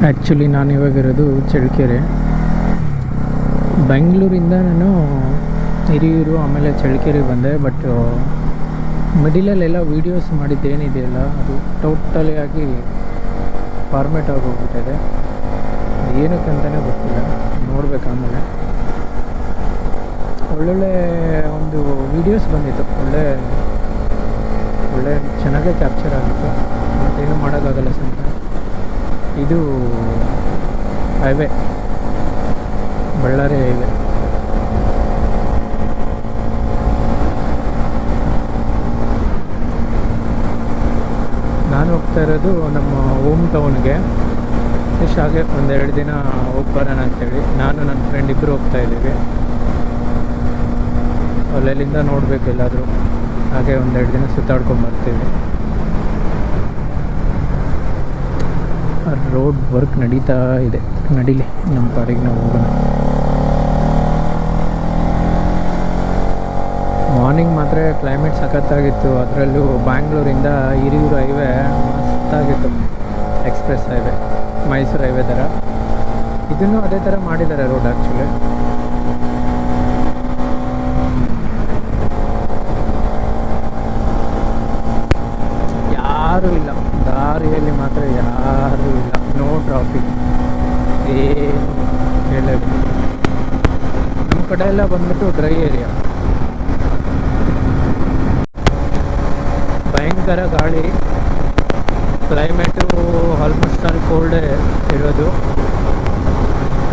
Actually ನಾನು ಇವಾಗಿರೋದು ಚಳ್ಳಕೆರೆ. ಬೆಂಗಳೂರಿಂದ ನಾನು ಹಿರಿಯೂರು ಆಮೇಲೆ ಚಳ್ಳಕೆರೆಗೆ ಬಂದೆ. ಬಟ್ ಮಿಡಿಲಲ್ಲೆಲ್ಲ ವೀಡಿಯೋಸ್ ಮಾಡಿದ್ದೇನಿದೆಯಲ್ಲ ಅದು ಟೋಟಲಿ ಆಗಿ ಫಾರ್ಮೇಟ್ ಆಗೋಗ್ಬಿಟ್ಟಿದೆ. ಏನಕ್ಕಂತಲೇ ಗೊತ್ತಿಲ್ಲ, ನೋಡ್ಬೇಕು ಆಮೇಲೆ. ಒಳ್ಳೊಳ್ಳೆ ಒಂದು ವೀಡಿಯೋಸ್ ಬಂದಿತ್ತು, ಒಳ್ಳೆ ಚೆನ್ನಾಗೇ ಕ್ಯಾಪ್ಚರ್ ಆಗಿತ್ತು. ಮತ್ತೇನು ಮಾಡೋಕ್ಕಾಗಲ್ಲ ಸ್ವಲ್ಪ. ಇದು ಹೈವೇ, ಬಳ್ಳಾರಿ ಹೈವೇ. ನಾನು ಹೋಗ್ತಾ ಇರೋದು ನಮ್ಮ ಹೋಮ್ ಟೌನ್ಗೆ. ಇಷ್ಟು ಹಾಗೆ ಒಂದೆರಡು ದಿನ ಹೋಗಿ ಬರೋಣ ಅಂತೇಳಿ ನಾನು ನನ್ನ ಫ್ರೆಂಡ್ ಇಬ್ಬರು ಹೋಗ್ತಾ ಇದ್ದೀವಿ. ಅಲ್ಲೆಲ್ಲಿಂದ ನೋಡಬೇಕು ಎಲ್ಲಾದರೂ, ಹಾಗೆ ಒಂದೆರಡು ದಿನ ಸುತ್ತಾಡ್ಕೊಂಬರ್ತೀವಿ. ರೋಡ್ ವರ್ಕ್ ನಡೀತಾ ಇದೆ, ನಡೀಲಿ, ನಮ್ಮ ಪಾಡಿಗೆ ನಾವು ಹೋಗೋಣ. ಮಾರ್ನಿಂಗ್ ಮಾತ್ರ ಕ್ಲೈಮೇಟ್ ಸಖತ್ತಾಗಿತ್ತು. ಅದರಲ್ಲೂ ಬ್ಯಾಂಗ್ಳೂರಿಂದ ಹಿರಿಯೂರು ಹೈವೇ ಮಸ್ತಾಗಿತ್ತು. ಎಕ್ಸ್ಪ್ರೆಸ್ ಹೈವೇ, ಮೈಸೂರು ಹೈವೇ ಥರ. ಇದನ್ನು ಅದೇ ಥರ ಮಾಡಿದ್ದಾರೆ ರೋಡ್ ಆ್ಯಕ್ಚುಲಿ. ಯಾರೂ ಇಲ್ಲ ದಾರಿಯಲ್ಲಿ, ಮಾತ್ರ ಯಾರೂ ಇಲ್ಲ. ನೋ ಟ್ರಾಫಿಕ್, ಏನು ಹೇಳೋದು. ನಮ್ಮ ಕಡೆ ಎಲ್ಲ ಬಂದ್ಬಿಟ್ಟು ಡ್ರೈ ಏರಿಯಾ, ಭಯಂಕರ ಗಾಳಿ. ಕ್ಲೈಮೇಟು ಆಲ್ಮೋಸ್ಟ್ ಆಲ್ ಕೋಲ್ಡೇ ಇರೋದು.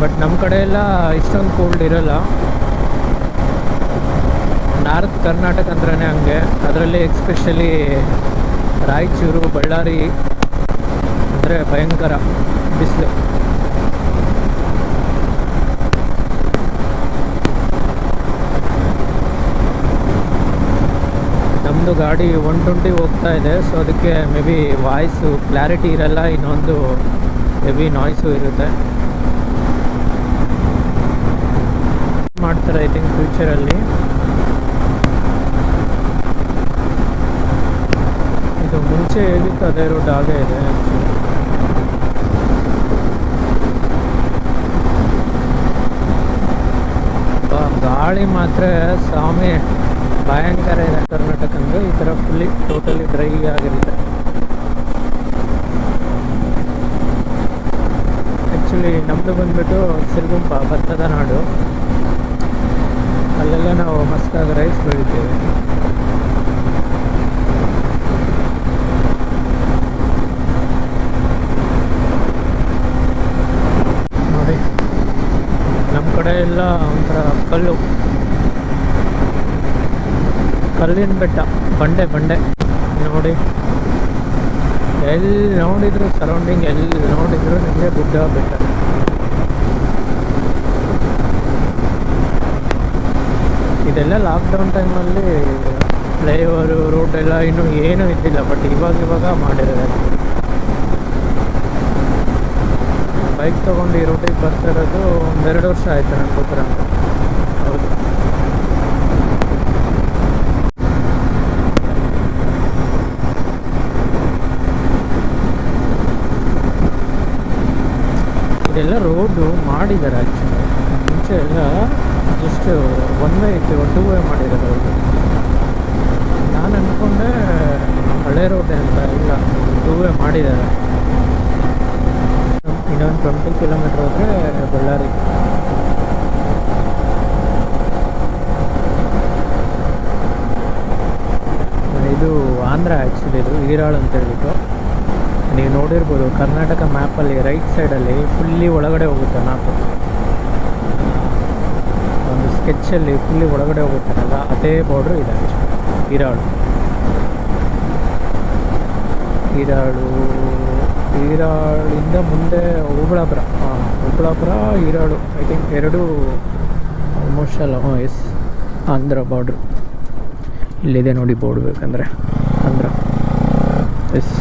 ಬಟ್ ನಮ್ಮ ಕಡೆ ಎಲ್ಲ ಇಷ್ಟೊಂದು ಕೋಲ್ಡ್ ಇರೋಲ್ಲ. ನಾರ್ತ್ ಕರ್ನಾಟಕ ಅಂದ್ರೆ ಹಂಗೆ. ಅದರಲ್ಲಿ ಎಕ್ಸ್ಪೆಷಲಿ ರಾಯಚೂರು, ಬಳ್ಳಾರಿ ಅಂದರೆ ಭಯಂಕರ ಬಿಸಿಲು. ನಮ್ಮದು ಗಾಡಿ 120 ಹೋಗ್ತಾ ಇದೆ. ಸೊ ಅದಕ್ಕೆ ಮೇ ಬಿ ವಾಯ್ಸು ಕ್ಲಾರಿಟಿ ಇರಲ್ಲ, ಇನ್ನೊಂದು ಹೆವಿ ನಾಯ್ಸು ಇರುತ್ತೆ. ಮಾಡ್ತಾರೆ ಐ ಥಿಂಕ್ ಫ್ಯೂಚರಲ್ಲಿ. ಇದು ಮುಂಚೆ ಹೇಗಿತ್ತು ಅದೇ ರೋಡ್ ಹಾಗೇ ಇದೆ ಆ್ಯಕ್ಚುಲಿ. ಗಾಳಿ ಮಾತ್ರ ಸ್ವಾಮಿ ಭಯಂಕರ ಇದೆ. ಕರ್ನಾಟಕ ಅಂದರೆ ಈ ಥರ ಫುಲ್ಲಿ ಟೋಟಲಿ ಡ್ರೈ ಆಗಿರುತ್ತೆ. ಆ್ಯಕ್ಚುಲಿ ನಮ್ಮದು ಬಂದುಬಿಟ್ಟು ಸಿರುಗುಂಪ, ಭತ್ತದ ನಾಡು. ಅಲ್ಲೆಲ್ಲ ನಾವು ಮಸ್ತಾಗಿ ರೈಸ್ ಬೆಳಿತೀವಿ. ನೋಡಿ, ನಮ್ಮ ಕಡೆ ಎಲ್ಲ ಒಂಥರ ಕಲ್ಲಿನ ಬೆಟ್ಟ, ಬಂಡೆ ನೋಡಿ. ಎಲ್ಲಿ ನೋಡಿದ್ರು ಸರೌಂಡಿಂಗ್, ಎಲ್ಲಿ ನೋಡಿದ್ರು ನಿಮಗೆ ಗುಡ್ಡ ಬೆಟ್ಟ. ಇದೆಲ್ಲ ಲಾಕ್ಡೌನ್ ಟೈಮಲ್ಲಿ ಫ್ಲೈಓವರು, ರೋಡ್ ಎಲ್ಲ ಇನ್ನೂ ಏನೂ ಇದ್ದಿಲ್ಲ. ಬಟ್ ಇವಾಗ ಮಾಡಿದ್ದಾರೆ. ಬೈಕ್ ತೊಗೊಂಡು ಈ ರೋಟಿಗೆ ಬರ್ತಾ ಇರೋದು 1-2 ವರ್ಷ ಆಯಿತು ನನ್ನ ಗೊತ್ತಿರ. ಹೌದು, ಇದೆಲ್ಲ ರೋಡು ಮಾಡಿದ್ದಾರೆ ಆ್ಯಕ್ಚುಲಿ. ಮುಂಚೆ ಎಲ್ಲ ಜಸ್ಟ್ ಒನ್ ವೇ ಇತ್ತು, 2 ವೇ ಮಾಡಿದ್ದಾರೆ ರೋಡು. ನಾನು ಅಂದ್ಕೊಂಡೆ ಹಳೆ ರೋಡ್ ಅಂತ, ಇಲ್ಲ 2 ವೇ ಮಾಡಿದ್ದಾರೆ. ಇನ್ನೊಂದು 20 ಕಿಲೋಮೀಟ್ರ್ ಹೋದರೆ ಬಳ್ಳಾರಿ. ಇದು ಆಂಧ್ರ ಆ್ಯಕ್ಚುಲಿ, ಇದು ಈರಾಳು ಅಂತ ಹೇಳ್ಬಿಟ್ಟು. ನೀವು ನೋಡಿರ್ಬೋದು ಕರ್ನಾಟಕ ಮ್ಯಾಪಲ್ಲಿ ರೈಟ್ ಸೈಡಲ್ಲಿ ಫುಲ್ಲಿ ಒಳಗಡೆ ಹೋಗುತ್ತೆ ಮ್ಯಾಪು. ಒಂದು ಸ್ಕೆಚ್ಚಲ್ಲಿ ಫುಲ್ಲಿ ಒಳಗಡೆ ಹೋಗುತ್ತಾರಲ್ಲ, ಅದೇ ಬಾರ್ಡ್ರು ಇದೆ ಈರಾಳು. ಈರಾಳಿಂದ ಮುಂದೆ ಹುಬ್ಳಾಪುರ, ಈರಾಳು ಐ ಥಿಂಕ್ ಎರಡೂ ಆಲ್ಮೋಸ್ಟ್ ಅಲ್ಲ. ಎಸ್, ಆಂಧ್ರ ಬಾರ್ಡ್ರು ಇಲ್ಲಿದೆ ನೋಡಿ. ಬೋರ್ಡ್ ಬೇಕಂದರೆ ಆಂಧ್ರ, ಎಸ್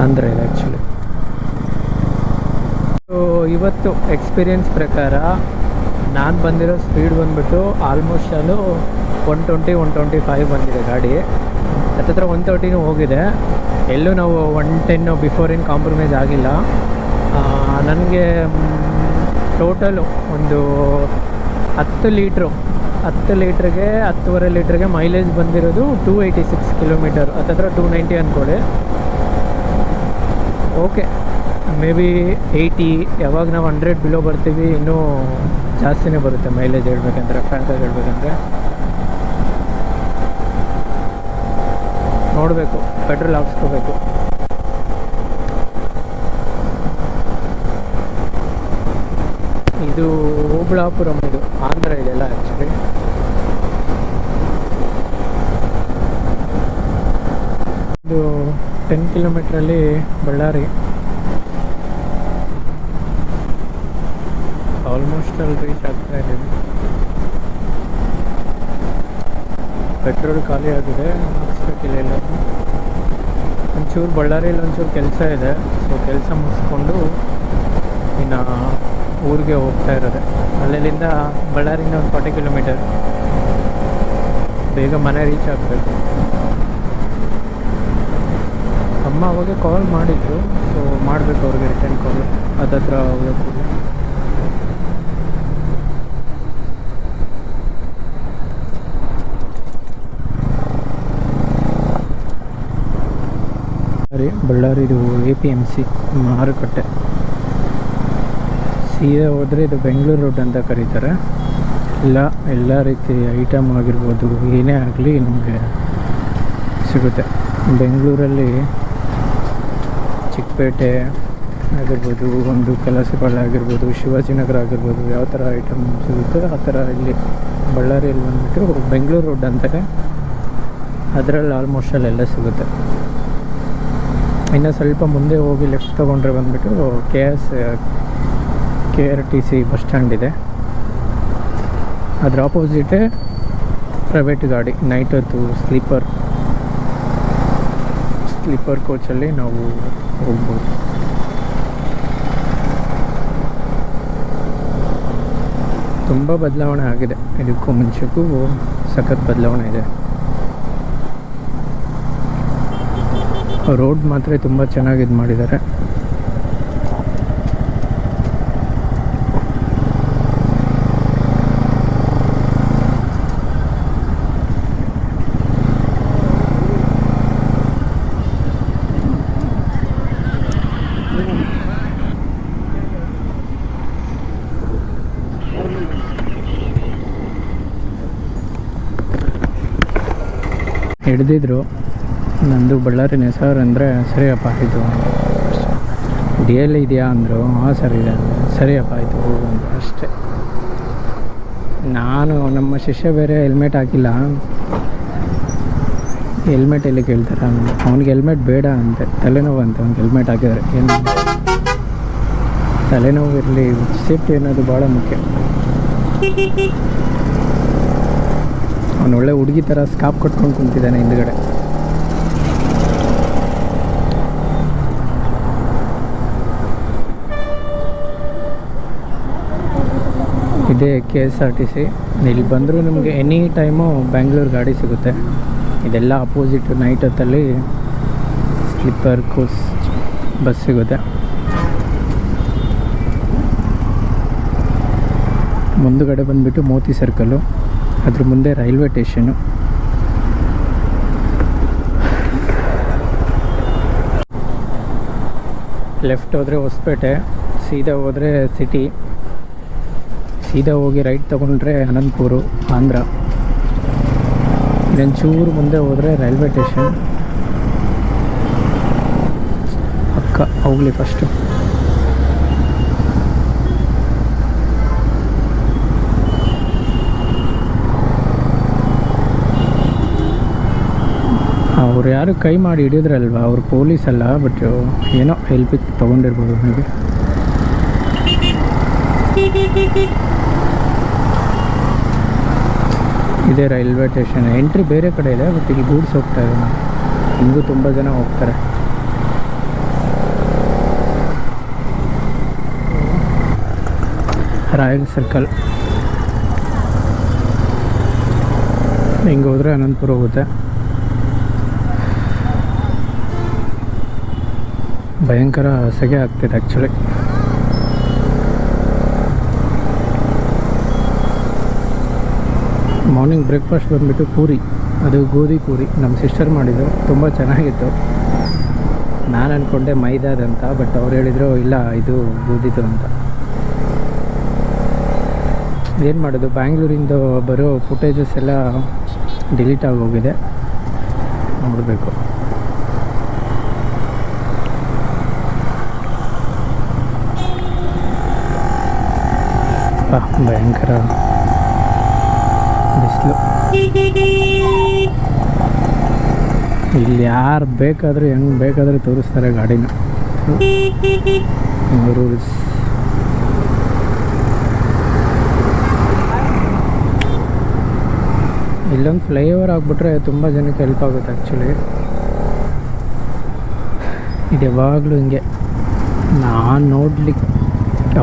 ಆಂಧ್ರ ಇದೆ ಆ್ಯಕ್ಚುಲಿ. ಇವತ್ತು ಎಕ್ಸ್ಪೀರಿಯನ್ಸ್ ಪ್ರಕಾರ ನಾನು ಬಂದಿರೋ ಸ್ಪೀಡ್ ಬಂದುಬಿಟ್ಟು ಆಲ್ಮೋಸ್ಟ್ ಅಲ್ಲೂ 120-125 ಬಂದಿದೆ ಗಾಡಿ. ಹತ್ತತ್ರ 130 ಹೋಗಿದೆ. ಎಲ್ಲೂ ನಾವು 110 ಬಿಫೋರ್ ಏನು ಕಾಂಪ್ರಮೈಸ್ ಆಗಿಲ್ಲ. ನನಗೆ ಟೋಟಲು ಒಂದು 10 ಲೀಟ್ರಿಗೆ 10.5 ಲೀಟ್ರಿಗೆ ಮೈಲೇಜ್ ಬಂದಿರೋದು 286 ಕಿಲೋಮೀಟರ್, ಹತ್ತತ್ರ 290 ಅಂದ್ಕೊಳ್ಳಿ. Okay, may be 80. ಯಾವಾಗ ನಾವು 100 ಬಿಲೋ ಬರ್ತೀವಿ ಇನ್ನೂ ಜಾಸ್ತಿನೇ ಬರುತ್ತೆ ಮೈಲೇಜ್ ಹೇಳ್ಬೇಕಂದ್ರೆ, ಫ್ರ್ಯಾಂಕಾಗಿ ಹೇಳ್ಬೇಕಂದ್ರೆ. ನೋಡಬೇಕು, ಪೆಟ್ರೋಲ್ ಹಾಕ್ಸ್ಕೋಬೇಕು. ಇದು ಓಬಳಾಪುರಂ, ಇದು ಆಂಧ್ರ ಇದೆಲ್ಲ ಆ್ಯಕ್ಚುಲಿ. ಇದು 10 ಕಿಲೋಮೀಟ್ರಲ್ಲಿ ಬಳ್ಳಾರಿ. ಆಲ್ಮೋಸ್ಟ್ ಅಲ್ಲಿ ರೀಚ್ ಆಗ್ತಾ ಇದ್ದೀವಿ. ಪೆಟ್ರೋಲ್ ಖಾಲಿ ಆಗಿದೆ, ಮುಗಿಸ್ಬೇಕಿಲ್ಲ. ಎಲ್ಲ ಒಂಚೂರು ಬಳ್ಳಾರಿಯಲ್ಲಿ ಒಂಚೂರು ಕೆಲಸ ಇದೆ. ಸೊ ಕೆಲಸ ಮುಗಿಸ್ಕೊಂಡು ಇನ್ನು ಊರಿಗೆ ಹೋಗ್ತಾ ಇರೋದೆ. ಅಲ್ಲಿಂದ ಬಳ್ಳಾರಿಯಿಂದ ಒಂದು 40 ಕಿಲೋಮೀಟರ್. ಬೇಗ ಮನೆ ರೀಚ್ ಆಗಬೇಕು. ಅಮ್ಮ ಅವಾಗ ಕಾಲ್ ಮಾಡಿದ್ರು, ಸೊ ಮಾಡಬೇಕು ಅವ್ರಿಗೆ ರಿಟರ್ನ್ ಕಾಲ್. ಹತ್ತತ್ರ ಹೋಗೋದು ಬಳ್ಳಾರಿದು APMC ಮಾರುಕಟ್ಟೆ. ಸೀದಾ ಹೋದರೆ ಇದು ಬೆಂಗಳೂರು ರೋಡ್ ಅಂತ ಕರೀತಾರೆ. ಎಲ್ಲ ರೀತಿ ಐಟಮ್ ಆಗಿರ್ಬೋದು, ಏನೇ ಆಗಲಿ ನಮಗೆ ಸಿಗುತ್ತೆ. ಬೆಂಗಳೂರಲ್ಲಿ ಚಿಕ್ಕಪೇಟೆ ಆಗಿರ್ಬೋದು, ಒಂದು ಕಲಸಪಾಳ್ಯ ಆಗಿರ್ಬೋದು, ಶಿವಾಜಿನಗರ ಆಗಿರ್ಬೋದು, ಯಾವ ಥರ ಐಟಮ್ ಸಿಗುತ್ತೆ ಆ ಥರ ಇಲ್ಲಿ ಬಳ್ಳಾರಿಯಲ್ಲಿ ಬಂದುಬಿಟ್ಟು ಬೆಂಗಳೂರು ರೋಡ್ ಅಂತಾರೆ. ಅದರಲ್ಲಿ ಆಲ್ಮೋಸ್ಟ್ ಅಲ್ಲೆಲ್ಲ ಸಿಗುತ್ತೆ. ಇನ್ನು ಸ್ವಲ್ಪ ಮುಂದೆ ಹೋಗಿ ಲೆಫ್ಟ್ ತೊಗೊಂಡ್ರೆ ಬಂದುಬಿಟ್ಟು KRTC ಬಸ್ ಸ್ಟ್ಯಾಂಡ್ ಇದೆ. ಅದರ ಆಪೋಸಿಟೇ ಪ್ರೈವೇಟ್ ಗಾಡಿ, ನೈಟ್ ಹೊತ್ತು ಸ್ಲೀಪರ್ ಕೋಚಲ್ಲಿ ನಾವು ಹೋಗ್ಬೋದು. ತುಂಬ ಬದಲಾವಣೆ ಆಗಿದೆ, ಇದಕ್ಕೂ ಮುಂಚೆಗೂ ಸಖತ್ ಬದಲಾವಣೆ ಇದೆ. ರೋಡ್ ಮಾತ್ರ ತುಂಬ ಚೆನ್ನಾಗಿ ಇದು ಮಾಡಿದ್ದಾರೆ. ಹಿಡ್ದಿದ್ರು, ನಂದು ಬಳ್ಳಾರಿ ನೆಸರ್ ಅಂದರೆ ಸರಿಯಪ್ಪ ಆಯಿತು. DL ಇದೆಯಾ ಅಂದರು, ಹಾಂ ಸರ್ ಇದೆ ಅಂದರೆ ಸರಿಯಪ್ಪ ಆಯಿತು ಹೋಗು ಅಂದರು ಅಷ್ಟೇ. ನಾನು ನಮ್ಮ ಶಿಷ್ಯ ಬೇರೆ ಹೆಲ್ಮೆಟ್ ಹಾಕಿಲ್ಲ. ಹೆಲ್ಮೆಟ್ ಎಲ್ಲಿ ಕೇಳ್ತಾರೆ, ಅವ್ನಿಗೆ ಹೆಲ್ಮೆಟ್ ಬೇಡ ಅಂತೆ, ತಲೆನೋವು ಅಂತ. ಅವ್ನಿಗೆ ಹೆಲ್ಮೆಟ್ ಹಾಕಿದರೆ ಏನು ತಲೆನೋವು ಇರಲಿ, ಸೇಫ್ಟಿ ಅನ್ನೋದು ಭಾಳ ಮುಖ್ಯ. ಅವನು ಒಳ್ಳೆ ಹುಡುಗಿ ಥರ ಸ್ಕಾಪ್ ಕಟ್ಕೊಂಡು ಕುಂತಿದ್ದಾನೆ ಹಿಂದ್ಗಡೆ. ಇದೇ KSRTC. ಇಲ್ಲಿ ಬಂದರೂ ನಿಮಗೆ ಎನಿ ಟೈಮು ಬ್ಯಾಂಗ್ಳೂರು ಗಾಡಿ ಸಿಗುತ್ತೆ. ಇದೆಲ್ಲ ಅಪೋಸಿಟ್ ನೈಟ್ ಹೊತ್ತಲ್ಲಿ ಸ್ಲೀಪರ್ ಕೋಚ್ ಬಸ್ ಸಿಗುತ್ತೆ. ಮುಂದುಗಡೆ ಬಂದುಬಿಟ್ಟು ಮೋತಿ ಸರ್ಕಲ್ಲು, ಅದ್ರ ಮುಂದೆ ರೈಲ್ವೆ ಸ್ಟೇಷನ್ನು. ಲೆಫ್ಟ್ ಹೋದರೆ ಹೊಸಪೇಟೆ, ಸೀದಾ ಹೋದರೆ ಸಿಟಿ, ಸೀದಾ ಹೋಗಿ ರೈಟ್ ತೊಗೊಂಡ್ರೆ ಅನಂತಪುರ ಆಂಧ್ರ. ಇನ್ನೊಂಚೂರು ಮುಂದೆ ಹೋದರೆ ರೈಲ್ವೆ ಸ್ಟೇಷನ್. ಅಕ್ಕ ಹೋಗಲಿ ಫಸ್ಟು. ಅವ್ರು ಯಾರು ಕೈ ಮಾಡಿ ಹಿಡಿದ್ರಲ್ವ, ಅವ್ರು ಪೊಲೀಸ್ ಅಲ್ಲ, ಬಟ್ ಏನೋ ಹೆಲ್ಪಿಗೆ ತೊಗೊಂಡಿರ್ಬೋದು ನನಗೆ. ಇದೇ ರೈಲ್ವೆ ಸ್ಟೇಷನ್. ಎಂಟ್ರಿ ಬೇರೆ ಕಡೆ ಇದೆ, ಬಟ್ ಇಲ್ಲಿ ಗೂಡ್ಸ್ ಹೋಗ್ತಾ ಇದೆ. ಹಿಂಗೂ ತುಂಬ ಜನ ಹೋಗ್ತಾರೆ. ರಾಯಲ್ ಸರ್ಕಲ್ ಹಿಂಗೆ ಹೋದರೆ ಅನಂತಪುರ ಹೋಗುತ್ತೆ. ಭಯಂಕರ ಸೆಗೆ ಆಗ್ತಿದೆ ಆ್ಯಕ್ಚುಲಿ. ಮಾರ್ನಿಂಗ್ ಬ್ರೇಕ್ಫಾಸ್ಟ್ ಬಂದುಬಿಟ್ಟು ಪೂರಿ, ಅದು ಗೋಧಿ ಪೂರಿ ನಮ್ಮ ಸಿಸ್ಟರ್ ಮಾಡಿದ್ದು, ತುಂಬ ಚೆನ್ನಾಗಿತ್ತು. ನಾನು ಅಂದ್ಕೊಂಡೆ ಮೈದಾದಂತ, ಬಟ್ ಅವ್ರು ಹೇಳಿದರು ಇಲ್ಲ ಇದು ಗೋಧಿದು ಅಂತ. ಏನು ಮಾಡೋದು, ಬ್ಯಾಂಗ್ಳೂರಿಂದ ಬರೋ ಫುಟೇಜಸ್ ಎಲ್ಲ ಡಿಲೀಟ್ ಆಗೋಗಿದೆ, ನೋಡಬೇಕು. ಭಯಂಕರ ಬಿಸಿಲು. ಇಲ್ಲಿ ಯಾರು ಬೇಕಾದರೂ ಹೆಂಗೆ ಬೇಕಾದರೂ ತೋರಿಸ್ತಾರೆ ಗಾಡಿನ. ರೂಲ್ಸ್ ಇಲ್ಲೊಂದು ಫ್ಲೈಓವರ್ ಆಗಿಬಿಟ್ರೆ ತುಂಬ ಜನಕ್ಕೆ ಹೆಲ್ಪ್ ಆಗುತ್ತೆ ಆ್ಯಕ್ಚುಲಿ. ಇದು ಯಾವಾಗಲೂ ಹಿಂಗೆ ನಾನು ನೋಡ್ಲಿಕ್ಕೆ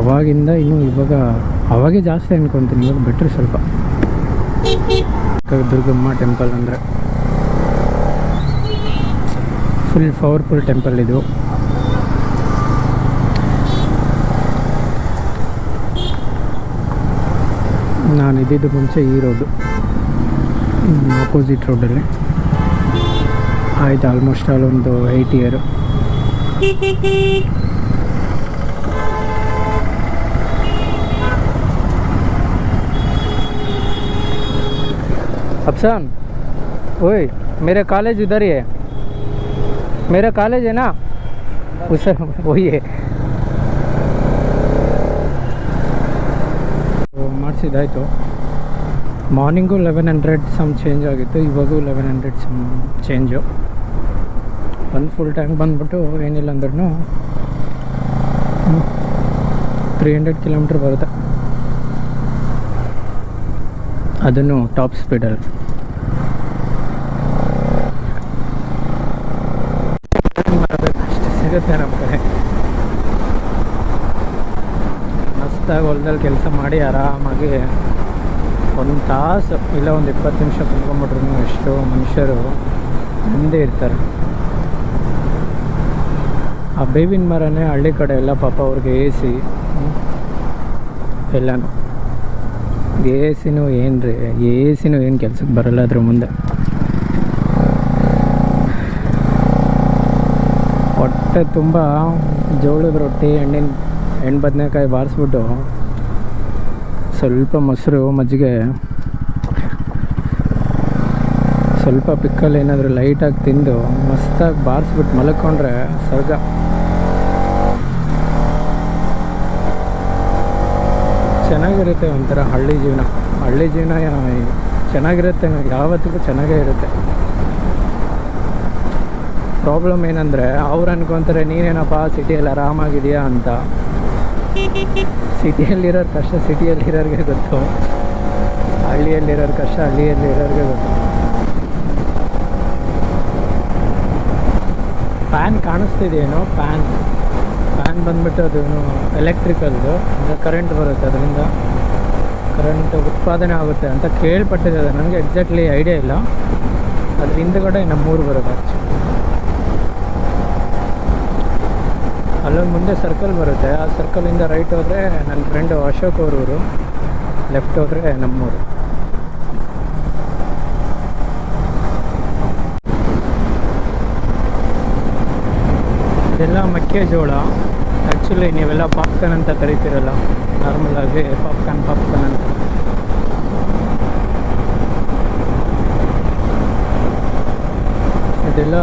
ಅವಾಗಿಂದ ಇನ್ನೂ ಅವಾಗೇ ಜಾಸ್ತಿ ಅನ್ಕೊತೀನಿ, ಇವಾಗ ಬೆಟ್ರ್ ಸ್ವಲ್ಪ. ದುರ್ಗಮ್ಮ ಟೆಂಪಲ್ ಅಂದರೆ ಫುಲ್ ಪವರ್ಫುಲ್ ಟೆಂಪಲ್ ಇದು. ನಾನು ಇದ್ದಿದ್ದು ಮುಂಚೆ ಈ ರೋಡು, ಆಪೋಸಿಟ್ ರೋಡಲ್ಲಿ ಆಯಿತು ಆಲ್ಮೋಸ್ಟ್ ಅಲ್ಲೊಂದು 8 ಇಯರು. अफसान, ओए मेरा कॉलेज इधर ही है, मेरा कॉलेज है ना उस वही है. ಮಾಡಿಸಿದಾಯಿತು. ಮಾರ್ನಿಂಗು 1100 ಸಮ್ ಚೇಂಜ್ ಆಗಿತ್ತು, ಇವಾಗೂ 1100 ಸಮ್ ಚೇಂಜು. ಒಂದು ಫುಲ್ ಟ್ಯಾಂಕ್ ಬಂದ್ಬಿಟ್ಟು ಏನಿಲ್ಲ ಅಂದ್ರೂ 300 ಕಿಲೋಮೀಟ್ರ್ ಬರುತ್ತೆ, ಅದನ್ನು ಟಾಪ್ ಸ್ಪೀಡಲ್ಲಿ. ಅಷ್ಟು ಸಿಗುತ್ತೆ ನಮ್ಮ ಕಡೆ. ಮಸ್ತಾಗಿ ಹೊಲದಲ್ಲಿ ಕೆಲಸ ಮಾಡಿ ಆರಾಮಾಗಿ 1 ತಾಸು ಇಲ್ಲ ಒಂದು 20 ನಿಮಿಷ ಕುತ್ಕೊಂಡ್ಬಿಟ್ರು ಎಷ್ಟೋ ಮನುಷ್ಯರು ಮುಂದೆ ಇರ್ತಾರೆ. ಆ ಬೇವಿನ ಮರನೇ ಹಳ್ಳಿ ಕಡೆ ಎಲ್ಲ ಪಾಪ ಅವ್ರಿಗೆ ಎ ಸಿ ಎಲ್ಲನೂ. ಎ ಸಿನೂ ಏನು ರೀ, ಎ ಸಿನೂ ಏನು ಕೆಲ್ಸಕ್ಕೆ ಬರಲ್ಲ ಅದ್ರ ಮುಂದೆ. ಹೊಟ್ಟೆ ತುಂಬ ಜೋಳದ ರೊಟ್ಟಿ, ಎಣ್ಣೆ ಬದನೆಕಾಯಿ ಬಾರಿಸ್ಬಿಟ್ಟು ಸ್ವಲ್ಪ ಮೊಸರು ಮಜ್ಜಿಗೆ, ಸ್ವಲ್ಪ ಪಿಕ್ಕಲ್ ಏನಾದರೂ ಲೈಟಾಗಿ ತಿಂದು ಮಸ್ತಾಗಿ ಬಾರಿಸ್ಬಿಟ್ಟು ಮಲ್ಕೊಂಡ್ರೆ ಸ್ವರ್ಗ. ಚೆನ್ನಾಗಿರುತ್ತೆ ಒಂಥರ ಹಳ್ಳಿ ಜೀವನ. ಹಳ್ಳಿ ಜೀವನ ಚೆನ್ನಾಗಿರುತ್ತೆ, ಯಾವತ್ತಿಗೂ ಚೆನ್ನಾಗೇ ಇರುತ್ತೆ. ಪ್ರಾಬ್ಲಮ್ ಏನಂದರೆ ಅವ್ರು ಅನ್ಕೊತಾರೆ ನೀನೇನಪ್ಪ ಸಿಟಿಯಲ್ಲಿ ಆರಾಮಾಗಿದೆಯಾ ಅಂತ. ಸಿಟಿಯಲ್ಲಿರೋರು ಕಷ್ಟ ಸಿಟಿಯಲ್ಲಿರೋರಿಗೆ ಗೊತ್ತು, ಹಳ್ಳಿಯಲ್ಲಿರೋರ ಕಷ್ಟ ಹಳ್ಳಿಯಲ್ಲಿರೋರಿಗೆ ಗೊತ್ತು. ಫ್ಯಾನ್ ಕಾಣಿಸ್ತಿದೆಯೇನೋ, ಫ್ಯಾನ್ ಬಂದ್ಬಿಟ್ಟು ಅದು ಎಲೆಕ್ಟ್ರಿಕಲ್ದು, ಅಂದರೆ ಕರೆಂಟ್ ಬರುತ್ತೆ, ಅದರಿಂದ ಕರೆಂಟ್ ಉತ್ಪಾದನೆ ಆಗುತ್ತೆ ಅಂತ ಕೇಳ್ಪಟ್ಟಿದೆ. ನನಗೆ ಎಕ್ಸಾಕ್ಟ್ಲಿ ಐಡಿಯಾ ಇಲ್ಲ. ಅದ್ರ ಹಿಂದುಗಡೆ ನಮ್ಮೂರು ಬರುತ್ತೆ ಆ್ಯಕ್ಚುಲಿ. ಅಲ್ಲೊಂದು ಮುಂದೆ ಸರ್ಕಲ್ ಬರುತ್ತೆ, ಆ ಸರ್ಕಲಿಂದ ರೈಟ್ ಹೋದರೆ ನನ್ನ ಫ್ರೆಂಡು ಅಶೋಕ್ ಊರು, ಲೆಫ್ಟ್ ಹೋದರೆ ನಮ್ಮೂರು. ಇದೆಲ್ಲ ಮೆಕ್ಕೆಜೋಳ. ಆ್ಯಕ್ಚುಲಿ ನೀವೆಲ್ಲ ಪಾಪ್ಕಾರ್ನ್ ಅಂತ ಕರಿತೀರಲ್ಲ, ನಾರ್ಮಲಾಗಿ ಪಾಪ್ಕಾರ್ನ್ ಅಂತ. ಇದೆಲ್ಲ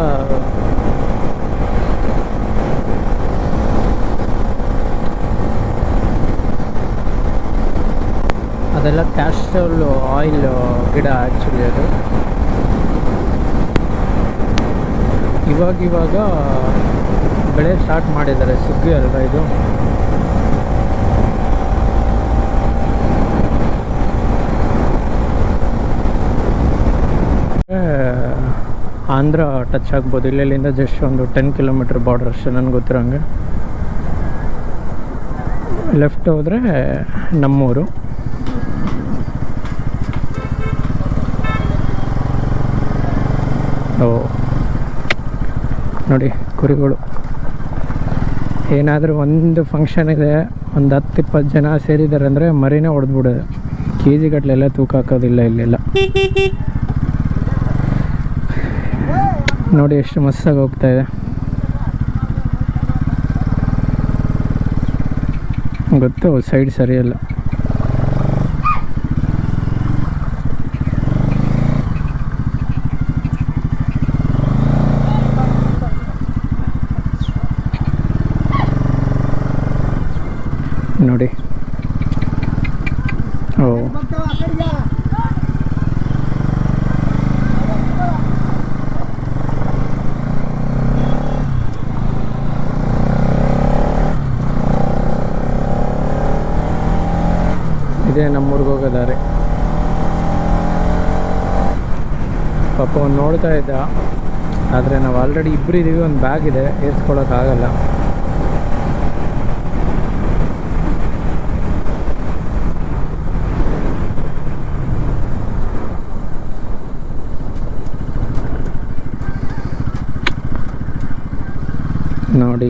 ಅದೆಲ್ಲ ಕ್ಯಾಸ್ಟ್ರೋಲ್ ಆಯಿಲ್ ಗಿಡ ಆ್ಯಕ್ಚುಲಿ. ಅದು ಇವಾಗ ಬೆಳೆ ಸ್ಟಾರ್ಟ್ ಮಾಡಿದ್ದಾರೆ. ಸುಗ್ಗಿ ಅಲ್ವಾ ಇದು. ಆಂಧ್ರ ಟಚ್ ಆಗ್ಬೋದು ಇಲ್ಲಿಂದ ಜಸ್ಟ್ ಒಂದು 10 ಕಿಲೋಮೀಟ್ರ್ ಬಾರ್ಡರ್ ಅಷ್ಟೇ ನನಗೆ ಗೊತ್ತಿರೋಂಗೆ. ಲೆಫ್ಟ್ ಹೋದರೆ ನಮ್ಮೂರು. ಓ ನೋಡಿ ಕುರಿಗಳು. ಏನಾದರೂ ಒಂದು ಫಂಕ್ಷನ್ ಇದೆ, ಒಂದು 10-20 ಜನ ಸೇರಿದ್ದಾರೆ ಅಂದರೆ ಮರಿನೇ ಹೊಡೆದ್ಬಿಡೋದು. ಕೆ ಜಿ ಗಟ್ಟಲೆಲ್ಲ ತೂಕ ಹಾಕೋದಿಲ್ಲ ಇಲ್ಲೆಲ್ಲ. ನೋಡಿ ಎಷ್ಟು ಮಸ್ತಾಗಿ ಹೋಗ್ತಾ ಇದೆ. ಗೊತ್ತು ಸೈಡ್ ಸರಿಯಲ್ಲ. ನೋಡಿ ಓ ಇದೇ ನಮ್ಮೂರಿಗೆ ಹೋಗೋ ದಾರಿ. ಪಾಪ ಅವ್ನು ನೋಡ್ತಾ ಇದ್ದ, ಆದರೆ ನಾವು ಆಲ್ರೆಡಿ ಇಬ್ಬರು ಇದ್ದೀವಿ, ಒಂದು ಬ್ಯಾಗ್ ಇದೆ, ಏರ್ಸ್ಕೊಳಕ್ಕಾಗಲ್ಲ. ನೋಡಿ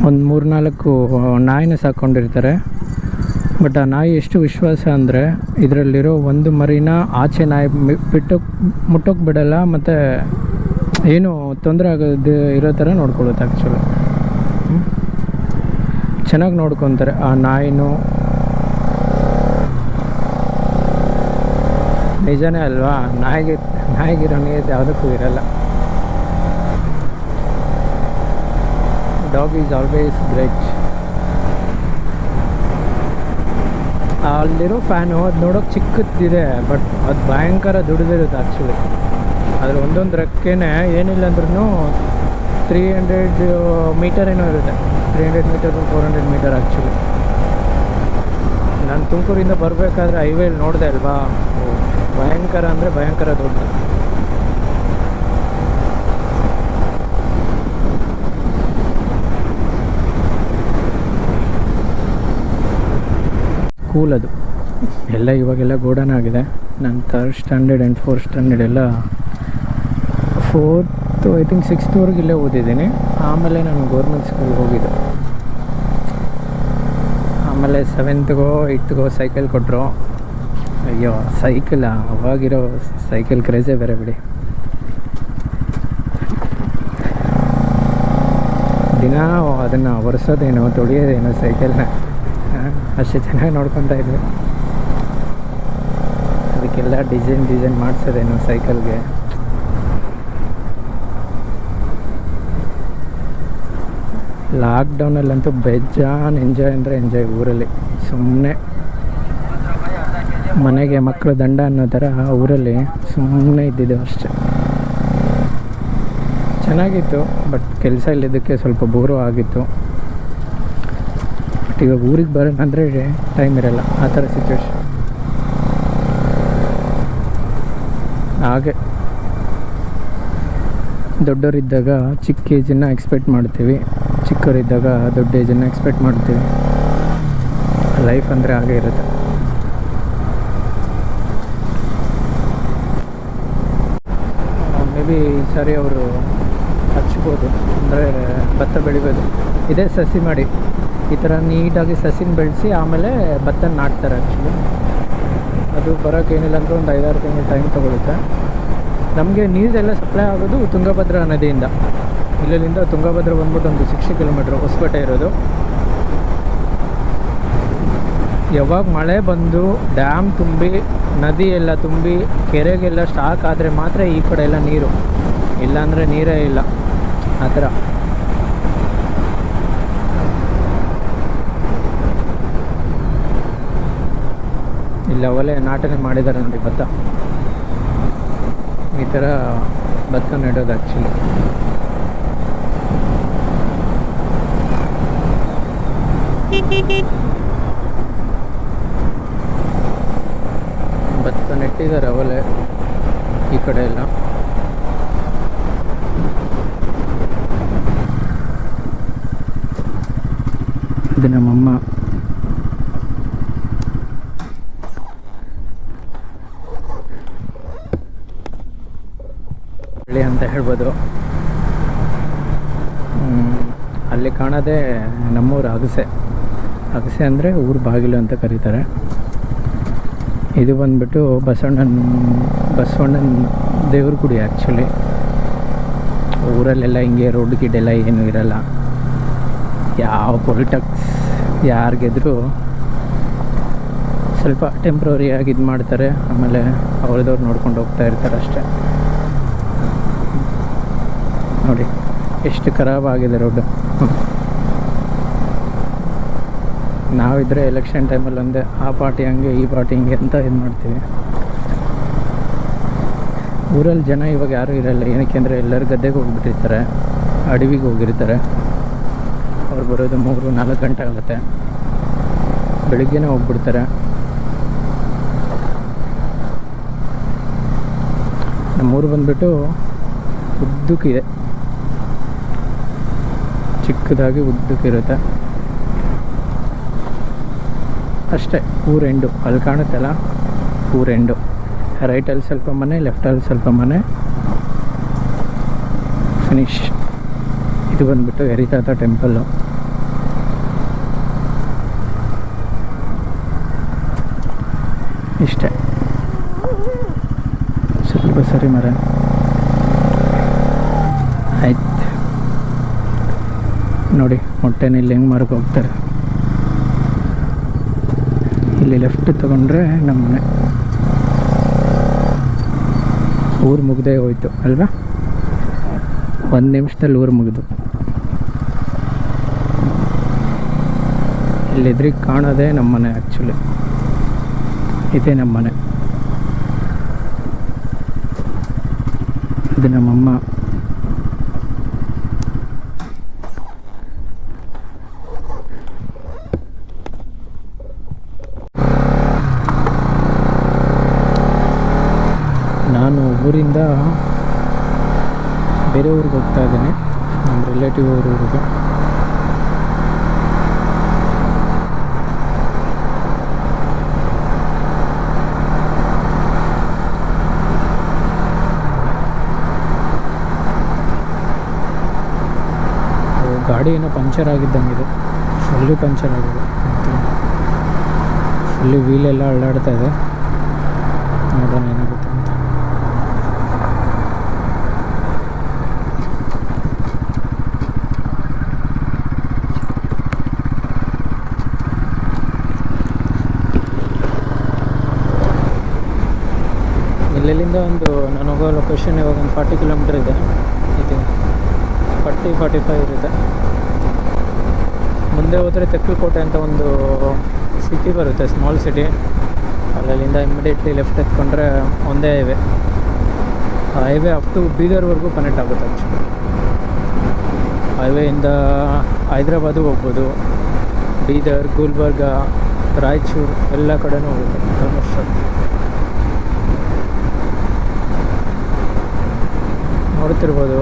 ಒಂದು 3-4 ನಾಯಿನ ಸಾಕೊಂಡಿರ್ತಾರೆ. ಬಟ್ ಆ ನಾಯಿ ಎಷ್ಟು ವಿಶ್ವಾಸ ಅಂದರೆ ಇದರಲ್ಲಿರೋ ಒಂದು ಮರಿನ ಆಚೆ ನಾಯಿ ಮುಟ್ಟೋಕೆ ಬಿಡಲ್ಲ, ಮತ್ತು ಏನು ತೊಂದರೆ ಆಗೋದು ಇರೋ ಥರ ನೋಡ್ಕೊಳ್ಳುತ್ತೆ. ಆ್ಯಕ್ಚುಲಿ ಚೆನ್ನಾಗಿ ನೋಡ್ಕೊತಾರೆ ಆ ನಾಯಿನೂ. ನಿಜನೇ ಅಲ್ವಾ? ನಾಯಿಗಿರೋ ನೀರು ಯಾವುದಕ್ಕೂ ಇರಲ್ಲ. Dog is always great. ಅಲ್ಲಿರೋ ಫ್ಯಾನು ಅದು ನೋಡೋಕೆ ಚಿಕ್ಕದಿದೆ, ಬಟ್ ಅದು ಭಯಂಕರ ದುಡಿದಿರುತ್ತೆ ಆ್ಯಕ್ಚುಲಿ. ಅದ್ರ ಒಂದೊಂದು ರೆಕ್ಕೆನೇ ಏನಿಲ್ಲ ಅಂದ್ರೂ 300 ಮೀಟರ್ ಏನೋ ಇರುತ್ತೆ. 300 ಮೀಟರ್ 400 ಮೀಟರ್ ಆ್ಯಕ್ಚುಲಿ. ನಾನು ತುಮಕೂರಿಂದ ಬರಬೇಕಾದ್ರೆ ಹೈವೇಲಿ ನೋಡಿದೆ ಅಲ್ವಾ, ಭಯಂಕರ ಅಂದರೆ ಭಯಂಕರ ದೊಡ್ಡ. ಸ್ಕೂಲ್ ಅದು ಎಲ್ಲ ಇವಾಗೆಲ್ಲ ಗೋಡನ್ ಆಗಿದೆ. ನಾನು 3rd standard and 4th standard ಎಲ್ಲ 4th ಐ ಥಿಂಕ್ 6th ಇಲ್ಲೇ ಓದಿದ್ದೀನಿ. ಆಮೇಲೆ ನಾನು ಗೌರ್ಮೆಂಟ್ ಸ್ಕೂಲ್ಗೆ ಹೋಗಿದ್ದು. ಆಮೇಲೆ 7th-ಗೋ 8th-ಗೋ ಸೈಕಲ್ ಕೊಟ್ಟರು. ಅಯ್ಯೋ ಸೈಕಲ್, ಅವಾಗಿರೋ ಸೈಕಲ್ ಕ್ರೇಜೇ ಬೇರೆ ಬಿಡಿ. ದಿನ ಅದನ್ನು ಒರೆಸೋದೇನೋ ತೊಳೆಯೋದೇನೋ ಸೈಕಲ್ನ, ಅಷ್ಟು ಚೆನ್ನಾಗಿ ನೋಡ್ಕೊತಾ ಇದ್ವಿ. ಅದಕ್ಕೆಲ್ಲ ಡಿಸೈನ್ ಮಾಡಿಸೋದೇನೋ ಸೈಕಲ್ಗೆ. ಲಾಕ್ಡೌನಲ್ಲಂತೂ ಬೇಜಾನ್ ಎಂಜಾಯ್ ಅಂದರೆ ಎಂಜಾಯ್. ಊರಲ್ಲಿ ಸುಮ್ಮನೆ ಮನೆಗೆ ಮಕ್ಕಳು ದಂಡ ಅನ್ನೋ ಥರ ಊರಲ್ಲಿ ಸುಮ್ಮನೆ ಇದ್ದಿದ್ದೆವು ಅಷ್ಟೆ. ಚೆನ್ನಾಗಿತ್ತು, ಬಟ್ ಕೆಲಸ ಇಲ್ಲಿದ್ದಕ್ಕೆ ಸ್ವಲ್ಪ ಬೋರು ಆಗಿತ್ತು. ಬಟ್ ಇವಾಗ ಊರಿಗೆ ಬರೋಣ ಅಂದರೆ ಟೈಮ್ ಇರಲ್ಲ, ಆ ಥರ ಸಿಚುವೇಶನ್. ಹಾಗೆ ದೊಡ್ಡವರಿದ್ದಾಗ ಚಿಕ್ಕ ಏಜನ್ನು ಎಕ್ಸ್ಪೆಕ್ಟ್ ಮಾಡ್ತೀವಿ, ಚಿಕ್ಕವರಿದ್ದಾಗ ದೊಡ್ಡ ಏಜನ್ನು ಎಕ್ಸ್ಪೆಕ್ಟ್ ಮಾಡ್ತೀವಿ. ಲೈಫ್ ಅಂದರೆ ಹಾಗೆ ಇರುತ್ತೆ. ಮೇ ಬಿ ಈ ಸಾರಿ ಅವರು ಹಚ್ಬೋದು, ಅಂದರೆ ಭತ್ತ ಬೆಳಿಬೋದು. ಇದೇ ಸಸಿ ಮಾಡಿ ಈ ಥರ ನೀಟಾಗಿ ಸಸಿನ ಬೆಳೆಸಿ ಆಮೇಲೆ ಭತ್ತ ನಾಟ್ತಾರೆ. ಆ್ಯಕ್ಚುಲಿ ಅದು ಬರೋಕ್ಕೇನಿಲ್ಲ ಅಂದರೆ ಒಂದು 5-6 ತಿಂಗಳು ಟೈಮ್ ತೊಗೊಳುತ್ತೆ. ನಮಗೆ ನೀರೆಲ್ಲ ಸಪ್ಲೈ ಆಗೋದು ತುಂಗಭದ್ರಾ ನದಿಯಿಂದ. ಇಲ್ಲಿಂದ ತುಂಗಭದ್ರಾ ಬಂದ್ಬಿಟ್ಟು ಒಂದು 60 ಕಿಲೋಮೀಟ್ರ್ ಹೊಸಪೇಟೆ ಇರೋದು. ಯಾವಾಗ ಮಳೆ ಬಂದು ಡ್ಯಾಮ್ ತುಂಬಿ ನದಿ ಎಲ್ಲ ತುಂಬಿ ಕೆರೆಗೆಲ್ಲ ಸ್ಟಾಕ್ ಆದರೆ ಮಾತ್ರ ಈ ಕಡೆ ಎಲ್ಲ ನೀರು, ಇಲ್ಲಾಂದರೆ ನೀರೇ ಇಲ್ಲ. ಆ ಥರ ಇಲ್ಲಿ ಅವಲೇ ನಾಟನೆ ಮಾಡಿದ್ದಾರೆ ನೋಡಿ ಭತ್ತ. ಈ ಥರ ಭತ್ತ ನೆಡೋದು ಆ್ಯಕ್ಚುಲಿ. ಭತ್ತ ನೆಟ್ಟಿದ್ದಾರೆ ಅವಲೇ ಈ ಕಡೆ ಎಲ್ಲ. ಇದು ನಮ್ಮಮ್ಮ. ಅಂತ ಹೇಳ್ಬೋದು. ಅಲ್ಲಿ ಕಾಣೋದೇ ನಮ್ಮೂರು ಅಗಸೆ. ಅಗಸೆ ಅಂದರೆ ಊರು ಬಾಗಿಲು ಅಂತ ಕರೀತಾರೆ. ಇದು ಬಂದುಬಿಟ್ಟು ಬಸವಣ್ಣನ ದೇವ್ರ ಗುಡಿ. ಆ್ಯಕ್ಚುಲಿ ಊರಲ್ಲೆಲ್ಲ ಹಿಂಗೆ ರೋಡ್ ಗಿಡ್ಡೆಲ್ಲ ಏನೂ ಇರಲ್ಲ. ಯಾವ ಪೊಲಿಟಿಕ್ಸ್ ಯಾರಿಗೆದ್ರು ಸ್ವಲ್ಪ ಟೆಂಪ್ರವರಿಯಾಗಿ ಇದು ಮಾಡ್ತಾರೆ, ಆಮೇಲೆ ಅವ್ರದವ್ರು ನೋಡ್ಕೊಂಡು ಹೋಗ್ತಾ ಇರ್ತಾರೆ ಅಷ್ಟೇ. ನೋಡಿ ಎಷ್ಟು ಖರಾಬ್ ಆಗಿದೆ ರೋಡು. ನಾವಿದ್ರೆ ಎಲೆಕ್ಷನ್ ಟೈಮಲ್ಲಿ ಒಂದೇ ಆ ಪಾರ್ಟಿ ಹಂಗೆ ಈ ಪಾರ್ಟಿ ಹಿಂಗೆ ಅಂತ ಇದು ಮಾಡ್ತೀವಿ. ಊರಲ್ಲಿ ಜನ ಇವಾಗ ಯಾರೂ ಇರಲ್ಲ. ಏನಕ್ಕೆ ಅಂದರೆ ಎಲ್ಲರೂ ಗದ್ದೆಗೆ ಹೋಗ್ಬಿಟ್ಟಿರ್ತಾರೆ, ಅಡವಿಗೆ ಹೋಗಿರ್ತಾರೆ. ಅವ್ರು ಬರೋದು 3-4 ಗಂಟೆ ಆಗುತ್ತೆ. ಬೆಳಿಗ್ಗೆನೇ ಹೋಗ್ಬಿಡ್ತಾರೆ. ನಮ್ಮೂರು ಬಂದುಬಿಟ್ಟು ಉದ್ದಕ್ಕಿದೆ, ಚಿಕ್ಕದಾಗಿ ಉದ್ದಕ್ಕಿರುತ್ತೆ ಅಷ್ಟೇ. ಊರೆಂಡು ಅಲ್ಲಿ ಕಾಣುತ್ತಲ್ಲ, ಊರೆಂಡು. ರೈಟಲ್ಲಿ ಸ್ವಲ್ಪ ಮನೆ, ಲೆಫ್ಟಲ್ಲಿ ಸ್ವಲ್ಪ ಮನೆ, ಫಿನಿಶ್. ಇದು ಬಂದುಬಿಟ್ಟು ಎರಿತಾತ ಟೆಂಪಲ್ಲು. ಇಷ್ಟೇ. ಸ್ವಲ್ಪ ಸರಿ ಮರ ಆಯ್ತು. ನೋಡಿ ಮೊಟ್ಟೆನ ಇಲ್ಲಿ ಹೆಂಗೆ ಮಾರಕ್ಕೆ ಹೋಗ್ತಾರೆ. ಇಲ್ಲಿ ಲೆಫ್ಟ್ ತೊಗೊಂಡ್ರೆ ನಮ್ಮ ಮನೆ. ಊರು ಮುಗ್ದೇ ಹೋಯ್ತು ಅಲ್ವಾ? 1 ನಿಮಿಷದಲ್ಲಿ ಊರು ಮುಗಿದು. ಇಲ್ಲಿದ್ರಿಗೆ ಕಾಣೋದೇ ನಮ್ಮ ಮನೆ. ಆ್ಯಕ್ಚುಲಿ ಇದೇ ನಮ್ಮ ಮನೆ. ಇದು ನಮ್ಮಮ್ಮ. ನಾನು ಊರಿಂದ ಬೇರೆ ಊರಿಗೆ ಹೋಗ್ತಾ ಇದ್ದೀನಿ, ನಮ್ಮ ರಿಲೇಟಿವ್ ಊರಿಗೆ. ಗಾಡಿ ಏನೋ ಪಂಚರ್ ಆಗಿದ್ದಂಗಿದೆ, ಫುಲ್ಲಿ ಪಂಚರ್ ಆಗಿದೆ. ಫುಲ್ಲಿ ವೀಲೆಲ್ಲ ಅಳ್ಳಾಡ್ತಾ ಇದೆ. ನೋಡೋಣ ಏನಾಗುತ್ತೆ ಅಂತ. ಇಲ್ಲಿಂದ ನಾನು ಹೋಗೋ ಲೊಕೇಶನ್ ಇವಾಗ ಒಂದು 40 ಕಿಲೋಮೀಟರ್ ಇದೆ. ಇದು 40-45 ಇರುತ್ತೆ. ಮುಂದೆ ಹೋದರೆ ತೆಕ್ಕಲಕೋಟೆ ಅಂತ ಒಂದು ಸಿಟಿ ಬರುತ್ತೆ, ಸ್ಮಾಲ್ ಸಿಟಿ. ಅಲ್ಲಿಂದ ಇಮಿಡಿಯೇಟ್ಲಿ ಲೆಫ್ಟ್ ಎತ್ಕೊಂಡ್ರೆ ಒಂದೇ ಹೈವೇ ಅಪ್ ಟು ಬೀದರ್ವರೆಗೂ ಕನೆಕ್ಟ್ ಆಗುತ್ತೆ. ಆ್ಯಕ್ಚುಲಿ ಹೈವೇಯಿಂದ ಹೈದ್ರಾಬಾದು ಹೋಗ್ಬೋದು, ಬೀದರ್, ಗುಲ್ಬರ್ಗ, ರಾಯಚೂರು ಎಲ್ಲ ಕಡೆನೂ ಹೋಗುತ್ತೆ ಆಲ್ಮೋಸ್ಟ್. ನೋಡ್ತಿರ್ಬೋದು.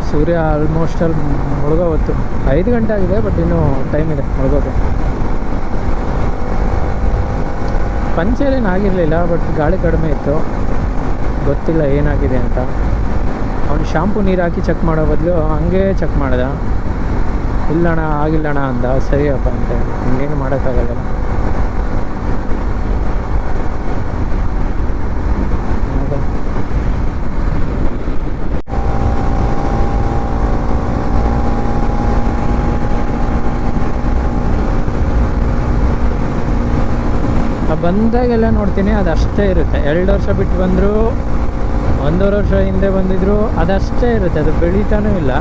ಸೂರ್ಯ ಆಲ್ಮೋಸ್ಟ್ ಅಲ್ಲಿ ಮುಳುಗೋ ಹೊತ್ತು. 5 ಗಂಟೆ ಆಗಿದೆ, ಬಟ್ ಇನ್ನೂ ಟೈಮ್ ಇದೆ ಮುಳುಗೋದು. ಪಂಚರೇನು ಆಗಿರಲಿಲ್ಲ, ಬಟ್ ಗಾಳಿ ಕಡಿಮೆ ಇತ್ತು. ಗೊತ್ತಿಲ್ಲ ಏನಾಗಿದೆ ಅಂತ. ಅವ್ನು ಶಾಂಪು ನೀರು ಹಾಕಿ ಚೆಕ್ ಮಾಡೋ ಬದಲು ಹಂಗೆ ಚೆಕ್ ಮಾಡ್ದ. ಇಲ್ಲಣ್ಣ ಆಗಿಲ್ಲಣ್ಣ ಅಂದ. ಸರಿಯಪ್ಪ ಅಂತ ಇನ್ನೇನು ಮಾಡೋಕ್ಕಾಗಲ್ಲ. ಬಂದಾಗೆಲ್ಲ ನೋಡ್ತೀನಿ ಅದಷ್ಟೇ ಇರುತ್ತೆ. 2 ವರ್ಷ ಬಿಟ್ಟು ಬಂದರು, 1.5 ವರ್ಷ ಹಿಂದೆ ಬಂದಿದ್ರು, ಅದಷ್ಟೇ ಇರುತ್ತೆ. ಅದು ಬೆಳೀತಾನೂ ಇಲ್ಲ.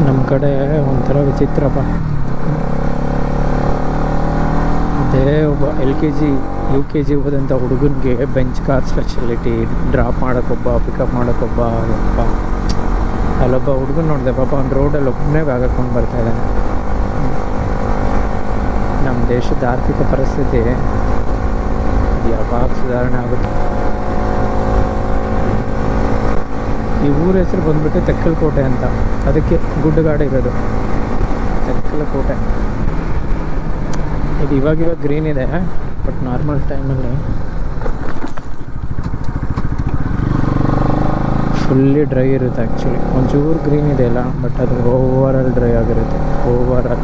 ನಮ್ಮ ಕಡೆ ಒಂಥರ ವಿಚಿತ್ರಪ್ಪ. ಅದೇ ಒಬ್ಬ LKG UKG ಹೋದಂಥ ಹುಡುಗನಿಗೆ ಬೆಂಚ್ ಕಾರ್ ಸ್ಪೆಷಾಲಿಟಿ, ಡ್ರಾಪ್ ಮಾಡೋಕ್ಕೊಬ್ಬ, ಪಿಕಪ್ ಮಾಡೋಕ್ಕೊಬ್ಬ. ಅಲ್ಲೊಬ್ಬ ಹುಡುಗನ ನೋಡಿದೆ ಪಾಪ, ಅವ್ನು ರೋಡಲ್ಲಿ ಒಬ್ಬನೇ ಬ್ಯಾಗ್ ಹಾಕ್ಕೊಂಡು ಬರ್ತಾಯಿದ್ದಾನೆ. ನಮ್ಮ ದೇಶದ ಆರ್ಥಿಕ ಪರಿಸ್ಥಿತಿ ಯಾವಾಗ ಸುಧಾರಣೆ ಆಗುತ್ತೆ. ಈ ಊರ ಹೆಸರು ಬಂದ್ಬಿಟ್ಟು ತೆಕ್ಕಲಕೋಟೆ ಅಂತ, ಅದಕ್ಕೆ ಗುಡ್ಡಗಾಡು ಇರೋದು ತೆಕ್ಕಲಕೋಟೆ. ಇದು ಇವಾಗ ಗ್ರೀನ್ ಇದೆ, ಬಟ್ ನಾರ್ಮಲ್ ಟೈಮಲ್ಲಿ ಫುಲ್ಲಿ ಡ್ರೈ ಇರುತ್ತೆ. ಆ್ಯಕ್ಚುಲಿ ಒಂಚೂರು ಗ್ರೀನ್ ಇದೆ ಅಲ್ಲ, ಬಟ್ ಅದು ಓವರಾಲ್ ಡ್ರೈ ಆಗಿರುತ್ತೆ ಓವರಾಲ್.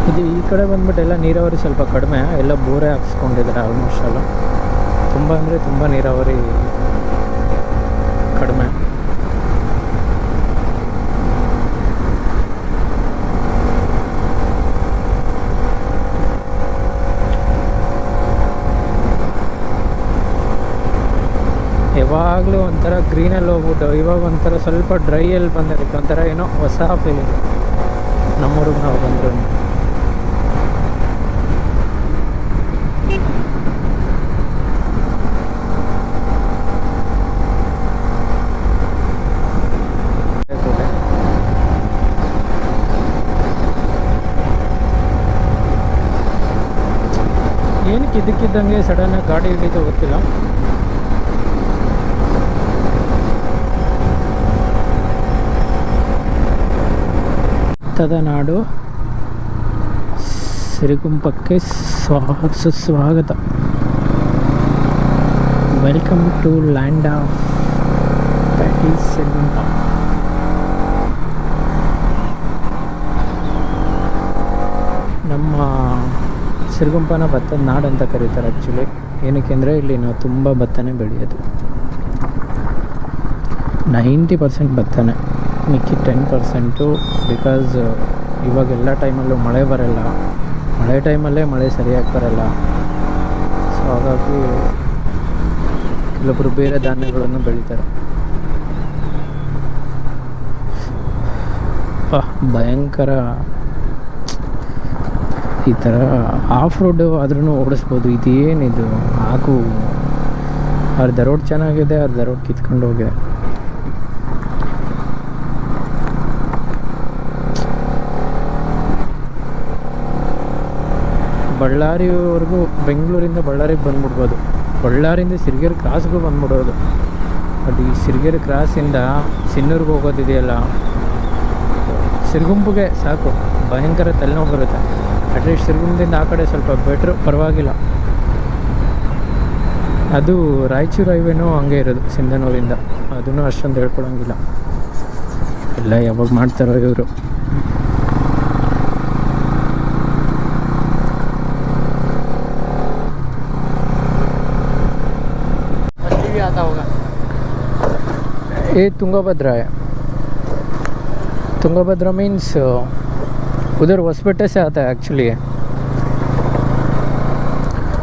ಇದು ಈ ಕಡೆ ಬಂದ್ಬಿಟ್ಟು ಎಲ್ಲ ನೀರಾವರಿ ಸ್ವಲ್ಪ ಕಡಿಮೆ, ಎಲ್ಲ ಬೋರೆ ಹಾಕ್ಸ್ಕೊಂಡಿದ್ದಾರೆ ಆಲ್ಮೋಸ್ಟ್ ಎಲ್ಲ. ತುಂಬ ಅಂದರೆ ತುಂಬ ನೀರಾವರಿ ಕಡಿಮೆ. ಯಾವಾಗಲೂ ಒಂಥರ ಗ್ರೀನಲ್ಲಿ ಹೋಗ್ಬಿಟ್ಟು ಇವಾಗ ಒಂಥರ ಸ್ವಲ್ಪ ಡ್ರೈಯಲ್ಲಿ ಬಂದಿರುತ್ತೆ, ಒಂಥರ ಏನೋ ಹೊಸ ಫೀಲಿಂಗ್ ನಮ್ಮೂರಿಗೆ ನಾವು ಬಂದ್ರು. ಏನಕ್ಕೆ ಇದಕ್ಕಿದ್ದಂಗೆ ಸಡನ್ನಾಗಿ ಗಾಡಿ ಹಿಡಿದು ಗೊತ್ತಿಲ್ಲ. ಭತ್ತದ ನಾಡು ಸಿರಿಗುಂಪಕ್ಕೆ ಸುಸ್ವಾಗತ. Welcome to land of paddy Sirigumpa. ನಮ್ಮ ಸಿರಿಗುಂಪನ ಭತ್ತದ ನಾಡು ಅಂತ ಕರೀತಾರೆ ಆ್ಯಕ್ಚುಲಿ. ಏನಕ್ಕೆ ಅಂದರೆ ಇಲ್ಲಿ ನಾವು ತುಂಬ ಭತ್ತನೇ ಬೆಳೆಯೋದು. 90% ಭತ್ತನೇ, ಮಿಕ್ಕಿ 10% ಬಿಕಾಸ್ ಇವಾಗೆಲ್ಲ ಟೈಮಲ್ಲೂ ಮಳೆ ಬರಲ್ಲ, ಮಳೆ ಟೈಮಲ್ಲೇ ಮಳೆ ಸರಿಯಾಗಿ ಬರಲ್ಲ. ಸೊ ಹಾಗಾಗಿ ಕೆಲವೊಬ್ಬರು ಬೇರೆ ಧಾನ್ಯಗಳನ್ನು ಬೆಳೀತಾರೆ. ಭಯಂಕರ ಈ ಥರ ಆಫ್ ರೋಡು ಆದ್ರೂ ಓಡಿಸ್ಬೋದು. ಇದೇನಿದು ಹಾಕು, ಅರ್ಧ ರೋಡ್ ಚೆನ್ನಾಗಿದೆ, ಅರ್ಧ ರೋಡ್ ಕಿತ್ಕೊಂಡು ಹೋಗಿದೆ. ಬಳ್ಳಾರಿವರೆಗೂ, ಬೆಂಗಳೂರಿಂದ ಬಳ್ಳಾರಿಗೆ ಬಂದ್ಬಿಡ್ಬೋದು, ಬಳ್ಳಾರಿಯಿಂದ ಸಿರಿಗೆರೆ ಕ್ರಾಸ್ಗೂ ಬಂದ್ಬಿಡೋದು. ಬಟ್ ಈ ಸಿರಿಗೆರೆ ಕ್ರಾಸಿಂದ ಸಿನ್ನೂರಿಗೆ ಹೋಗೋದಿದೆಯಲ್ಲ, ಸಿರಿಗುಂಪಿಗೆ ಸಾಕು ಭಯಂಕರ ತಲೆನೋವು ಬರುತ್ತೆ. ಅಟ್ಲೀಸ್ಟ್ ಸಿರಿಗುಂಪದಿಂದ ಆ ಕಡೆ ಸ್ವಲ್ಪ ಬೆಟ್ರು, ಪರವಾಗಿಲ್ಲ. ಅದು ರಾಯಚೂರು ಹೈವೇನೂ ಹಂಗೆ ಇರೋದು, ಸಿಂಧನೂರಿಂದ. ಅದನ್ನು ಅಷ್ಟೊಂದು ಹೇಳ್ಕೊಳಂಗಿಲ್ಲ, ಎಲ್ಲ ಯಾವಾಗ ಮಾಡ್ತಾರೋ ಇವರು. ये तुंगभद्रा है. तुंगभद्रा मीन्स उधर होसपेटे से आता है एक्चुअली.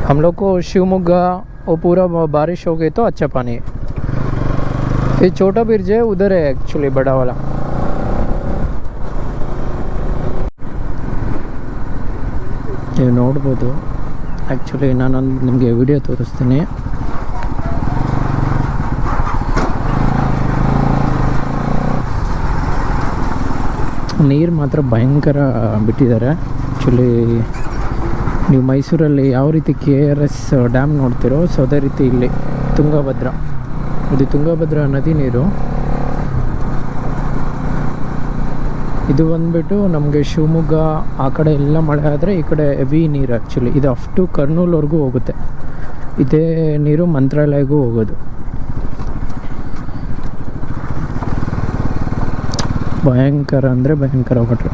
हम लोग को शिवमोगा वो पूरा बारिश हो गई तो अच्छा पानी है. ये छोटा ब्रिज है, उधर है एक्चुअली बड़ा वाला. ನೀವು ನೋಡ್ಬೋದು. ಆ್ಯಕ್ಚುಲಿ ನಾನೊಂದು ನಿಮಗೆ ವಿಡಿಯೋ ತೋರಿಸ್ತೀನಿ. ನೀರು ಮಾತ್ರ ಭಯಂಕರ ಬಿಟ್ಟಿದ್ದಾರೆ. ಆ್ಯಕ್ಚುಲಿ ನೀವು ಮೈಸೂರಲ್ಲಿ ಯಾವ ರೀತಿ KRS ಡ್ಯಾಮ್ ನೋಡ್ತಿರೋ, ಸೊ ಅದೇ ರೀತಿ ಇಲ್ಲಿ ತುಂಗಭದ್ರಾ, ಇದು ತುಂಗಭದ್ರಾ ನದಿ ನೀರು. ಇದು ಬಂದುಬಿಟ್ಟು ನಮಗೆ ಶಿವಮೊಗ್ಗ ಆ ಕಡೆ ಎಲ್ಲ ಮಳೆ ಆದರೆ ಈ ಕಡೆ ಹೆವಿ ನೀರು. ಆ್ಯಕ್ಚುಲಿ ಇದು ಅಪ್ ಟು ಕರ್ನೂಲ್ವರೆಗೂ ಹೋಗುತ್ತೆ. ಇದೇ ನೀರು ಮಂತ್ರಾಲಯಗೂ ಹೋಗೋದು. ಭಯಂಕರ ಅಂದರೆ ಭಯಂಕರ ವಾಟ್ರು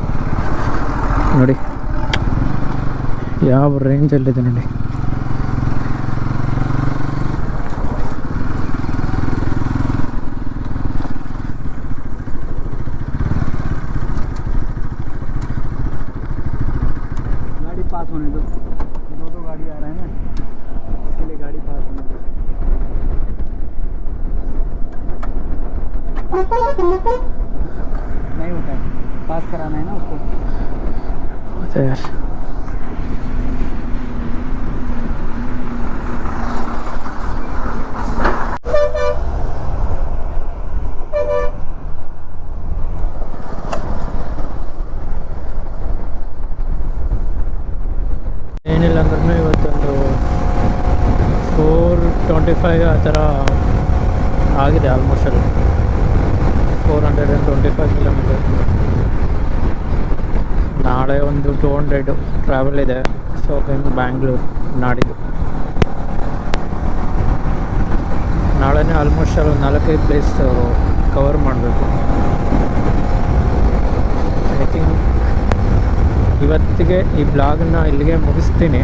ನೋಡಿ, ಯಾವ ರೇಂಜಲ್ಲಿದೆ ನೋಡಿ. गाड़ी पास होने दो, दो गाड़ी आ रहा है ना, इसके लिए गाड़ी पास होने दो. नहीं होता है, पास कराना है ना उसको. होता है यार. ಏನಿಲ್ಲ ಅಂದ್ರೂ ಇವತ್ತು ಒಂದು 425 ಆ ಥರ ಆಗಿದೆ ಆಲ್ಮೋಸ್ಟ್ ಅಲ್ಲಿ 425 ಕಿಲೋಮೀಟರ್. ನಾಳೆ ಒಂದು 200 ಟ್ರಾವೆಲ್ ಇದೆ. ಸೊ ಬ್ಯಾಂಗ್ಳೂರು ನಾಡಿದ್ದು. ನಾಳೆನೇ ಆಲ್ಮೋಸ್ಟ್ ಅಲ್ಲಿ 4-5 ಪ್ಲೇಸ್ ಕವರ್ ಮಾಡಬೇಕು. ಐ ಥಿಂಕ್ ಇವತ್ತಿಗೆ ಈ ಬ್ಲಾಗನ್ನ ಇಲ್ಲಿಗೆ ಮುಗಿಸ್ತೀನಿ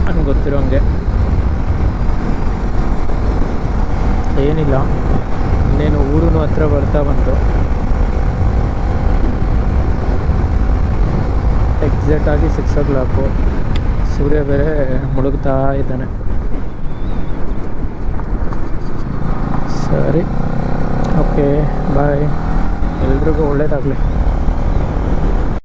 ನನಗೆ ಗೊತ್ತಿರೋಂಗೆ. ಏನಿಲ್ಲ, ಇನ್ನೇನು ಊರು ಹತ್ರ ಬರ್ತಾ ಬಂತು. ಎಕ್ಸಾಕ್ಟಾಗಿ 6 o'clock. ಸೂರ್ಯ ಬೇರೆ ಮುಳುಗ್ತಾ ಇದ್ದಾನೆ. ಸರಿ, ಓಕೆ, ಬಾಯ್. ಎಲ್ರಿಗೂ ಒಳ್ಳೆಯದಾಗಲಿ.